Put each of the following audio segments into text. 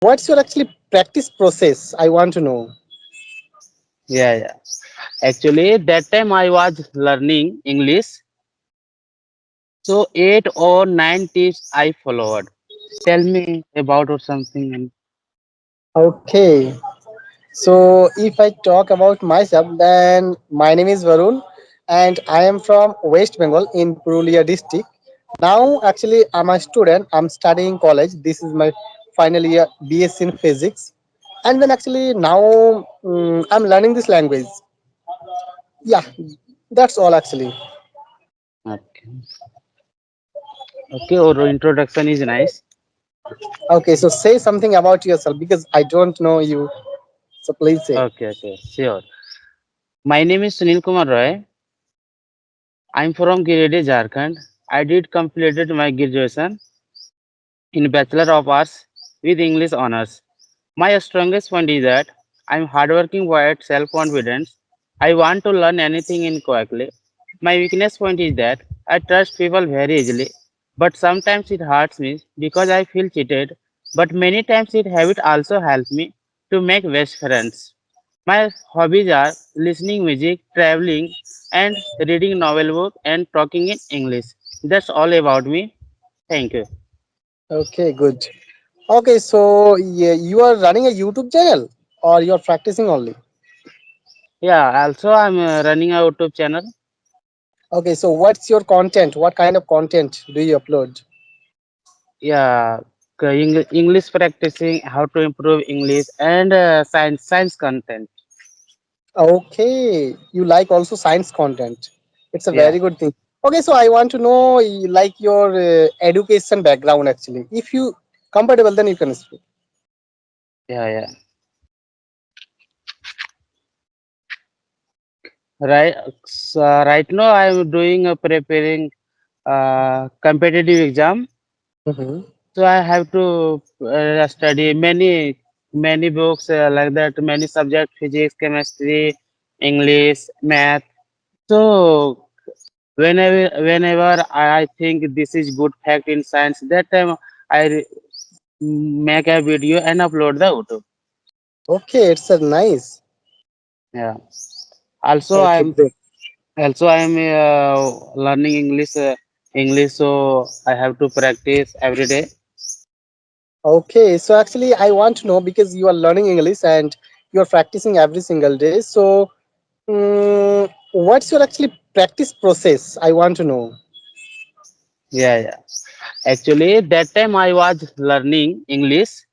What's your actually practice process? I want to know. Yeah, yeah. Actually, that time I was learning English, so 8 or 9 tips I followed. Tell me about or something. Okay. So if I talk about myself, then my name is Varun and I am from West Bengal in Purulia district. Now actually I'm a student. I'm studying college. This is my final year BSc in physics. And then actually now I'm learning this language. Yeah, that's all actually. Okay. Okay, our introduction is nice. Okay, so say something about yourself because I don't know you. So please say. Okay, okay, sure. My name is Sunil Kumar Roy. I'm from Giridih, Jharkhand. I did completed my graduation in Bachelor of Arts with English honors. My strongest point is that I'm hardworking boy at self-confidence. I want to learn anything in quickly. My weakness point is that I trust people very easily, but sometimes it hurts me because I feel cheated. But many times it habit also helps me to make best friends. My hobbies are listening music, traveling, and reading novel book and talking in English. That's all about me. Thank you. Okay, good. Okay, so yeah, you are running a YouTube channel or you are practicing only? Yeah, also I'm running a YouTube channel. Okay, so what's your content? What kind of content do you upload? Yeah, English practicing, how to improve English, and science content. Okay, you like also science content. It's a Yeah, very good thing. Okay, so I want to know like your education background actually. If you compatible, then you can speak. yeah, yeah. Right. Right now I'm doing preparing competitive exam. Mm-hmm. So I have to study many books like that, many subjects: physics, chemistry, English, math. So whenever I think this is good fact in science, that time I make a video and upload the YouTube. Okay, it's a nice. Yeah. Also, Okay, great. I'm learning English, so I have to practice every day. Okay, so actually I want to know because you are learning English and you are practicing every single day. So, what's your actually practice process? I want to know. Yeah, yeah. Actually, that time I was learning English,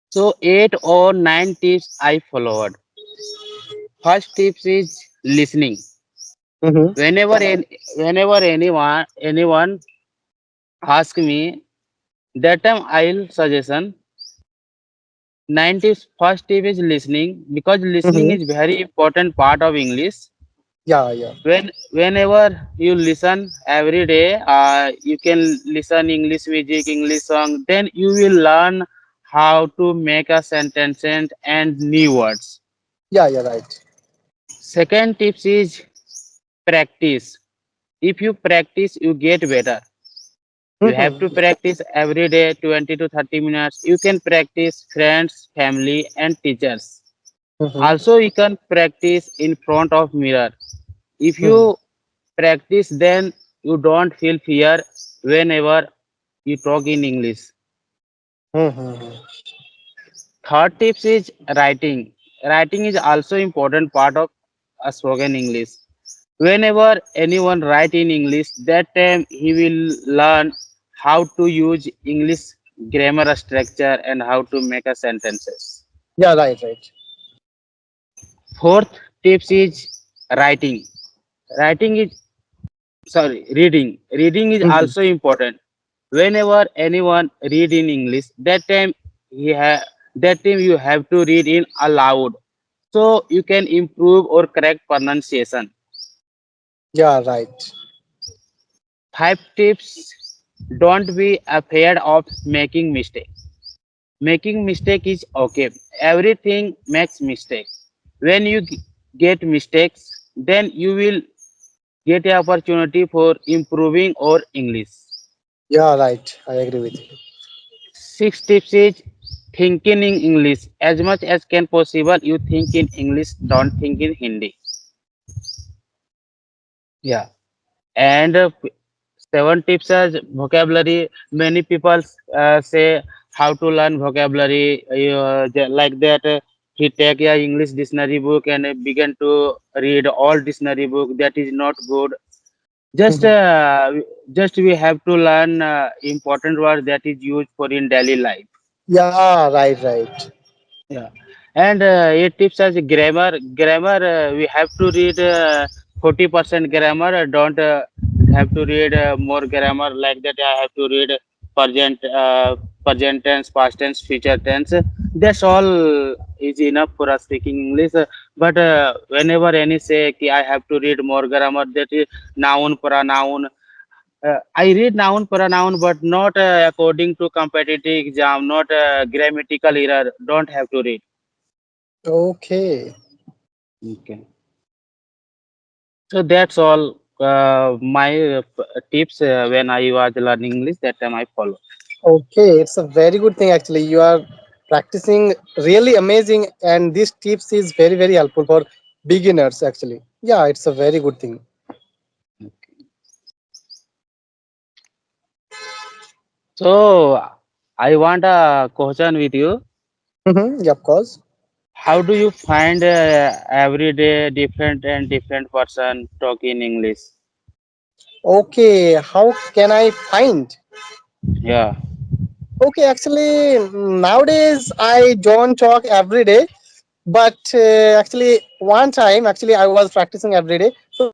so 8 or 9 tips I followed. First tips is listening. Mm-hmm. Whenever anyone ask me, that time I'll suggestion 90s first tip is listening because listening Mm-hmm. is very important part of English. Yeah, yeah, Whenever you listen every day, you can listen English music, English song, then you will learn how to make a sentence and new words. yeah, yeah, right. Second tips is practice. If you practice, you get better. You have to Mm-hmm. practice every day 20 to 30 minutes. You can practice friends, family, and teachers. Mm-hmm. Also, you can practice in front of mirror. If you practice, then you don't feel fear whenever you talk in English. Mm-hmm. Third tips is writing. Writing is also important part of a spoken English. Whenever anyone write in English, that time he will learn how to use English grammar structure and how to make a sentences. Yeah, right, right. Fourth tips is writing. Writing is reading. Reading is Mm-hmm. also important. Whenever anyone read in English, that time you have to read in aloud, so you can improve or correct pronunciation. Yeah, right. Five tips: don't be afraid of making mistake. Making mistake is okay. Everything makes mistake. When you get mistakes, then you will get an opportunity for improving or English. Yeah, right. I agree with you. Six tips is thinking in English as much as can possible. You think in English, don't think in Hindi. Yeah. And 7 tips as vocabulary. Many people say how to learn vocabulary like that. He take a English dictionary book and begin to read all dictionary book. That is not good. Just just we have to learn important words that is used for in daily life. Yeah, right, right. Yeah, and it tips as grammar. Grammar we have to read 40% grammar. Don't have to read more grammar like that. I have to read present tense, past tense, future tense. That's all is enough for us speaking English. But whenever any say कि I have to read more grammar, that is noun, pronoun. I read noun pronoun, but not according to competitive exam, not grammatical error. Don't have to read. Okay. Okay. So that's all my tips when I was learning English. That time I follow. Okay, it's a very good thing actually. You are practicing really amazing, and this tips is very very helpful for beginners actually. Yeah, it's a very good thing. So I want a question with you. Yeah, of course. How do you find every day different and different person talk in English? Okay, how can I find? Yeah. Okay, actually, nowadays I don't talk every day, but actually, one time, actually, I was practicing every day. So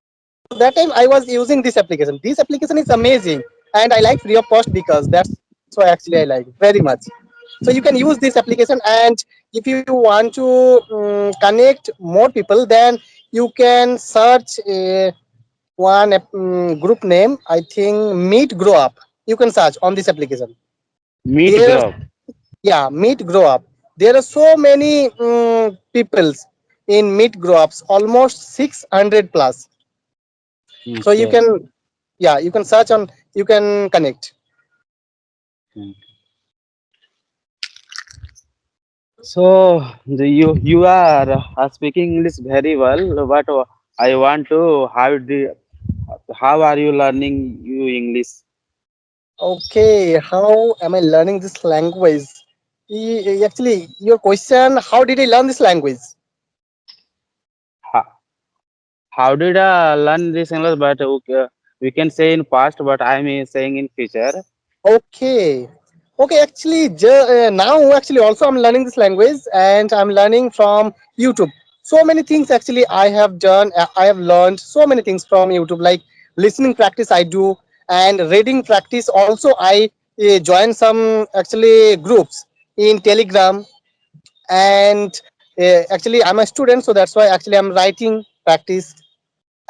that time I was using this application. This application is amazing, and I like free of cost because that's why actually I like very much. So you can use this application, and if you want to connect more people, then you can search one group name. I think Meet Grow Up. You can search on this application. Meet There, group. yeah, Meet Grow Up. There are so many peoples in Meet Grow Ups, almost 600 plus. So you Okay. can, yeah, you can search on, you can connect. So you are speaking English very well, but I want to how are you learning you English? Okay, how am I learning this language? Actually, your question, how did I learn this language? How, how did I learn this English? But okay, we can say in past, but I'm saying in future. Okay. Okay, actually, now actually also I'm learning this language and I'm learning from YouTube. So many things actually I have done. I have learned so many things from YouTube, like listening practice I do, and reading practice also. I join some actually groups in Telegram, and actually I'm a student, so that's why actually I'm writing practice,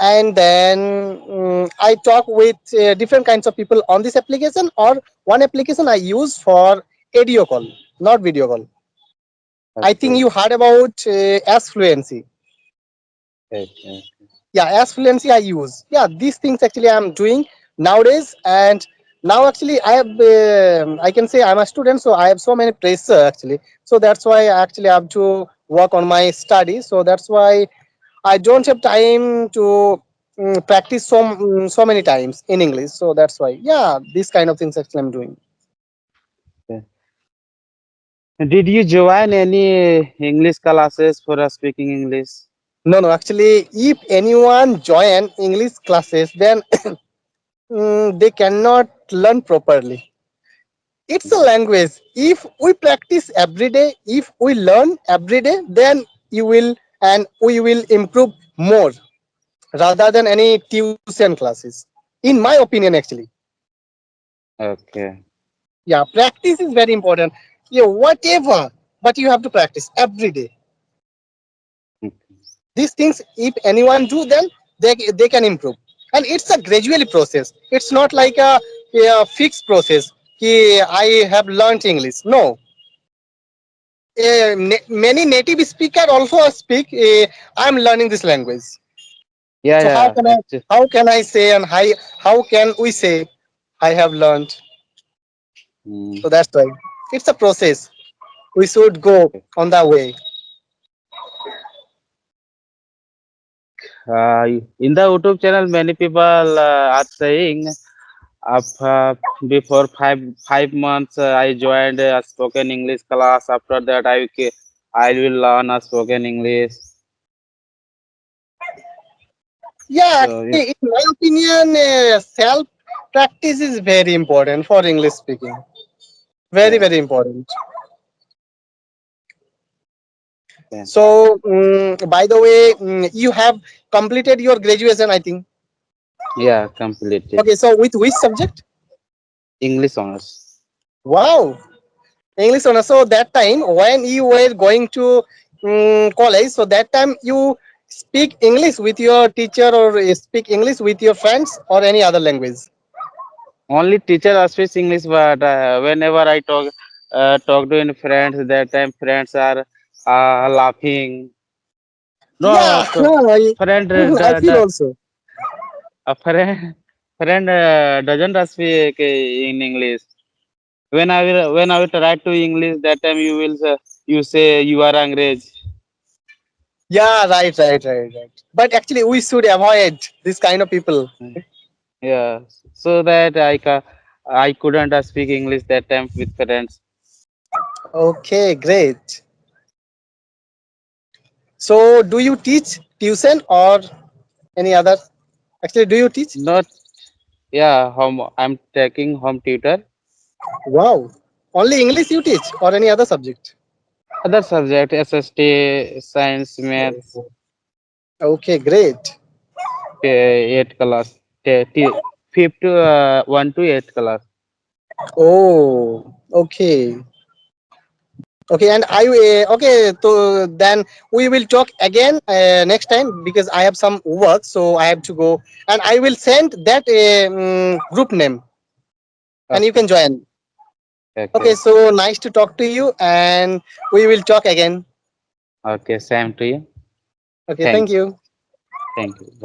and then I talk with different kinds of people on this application, or one application I use for audio call, not video call. I think Okay. you heard about as fluency. Okay. Yeah, as fluency I use. Yeah, these things actually I'm doing nowadays. And now actually I have I can say I'm a student, so I have so many pressure actually, so that's why I actually have to work on my study. So that's why I don't have time to practice so many times in English. So that's why, yeah, these kind of things actually I'm doing. Okay. Did you join any English classes for speaking English? No, no, actually, if anyone join English classes, then they cannot learn properly. It's a language. If we practice every day, if we learn every day, then you will and we will improve more rather than any tuition classes. In my opinion, actually. Okay. Yeah, practice is very important. Yeah, whatever, but you have to practice every day. These things, if anyone do, then they can improve, and it's a gradually process. It's not like a fixed process. I have learned English. No, many native speaker also speak. I'm learning this language. Yeah, So yeah. Actually, how can I say, and how can we say I have learned? mm, So that's why it's a process we should go on that way. In the YouTube channel, many people are saying before five months I joined a spoken English class. After that, I will learn a spoken English. Yeah, So actually, in my opinion, self practice is very important for English speaking. Very, yeah, very important. yeah, So, by the way, you have completed your graduation, I think. yeah, completed Okay, so with which subject? English honors. Wow, English honor. So that time when you were going to college, so that time you speak English with your teacher or speak English with your friends or any other language. Only teacher speaks English, but whenever I talk to any friends, that time friends are laughing. Yeah, No, friend, I feel also. a friend doesn't speak in English. When I will try to English, that time you say you are Angrez. Yeah, right. But actually, we should avoid this kind of people. Yeah, so that I couldn't speak English that time with friends. Okay, great. So, do you teach tuition or any other? Actually, do you teach? Not yeah, home. I'm taking home tutor. Wow. Only English you teach or any other subject? Other subject SST, science, maths, Okay, great. 8 class, fifth to 1 to 8 class. Oh, okay. Okay, and okay, so then we will talk again next time because I have some work, so I have to go, and I will send that group name, and you Okay, can join. Okay, okay, so nice to talk to you, and we will talk again. okay. Same to you. Okay, thank Thank, you. thank you.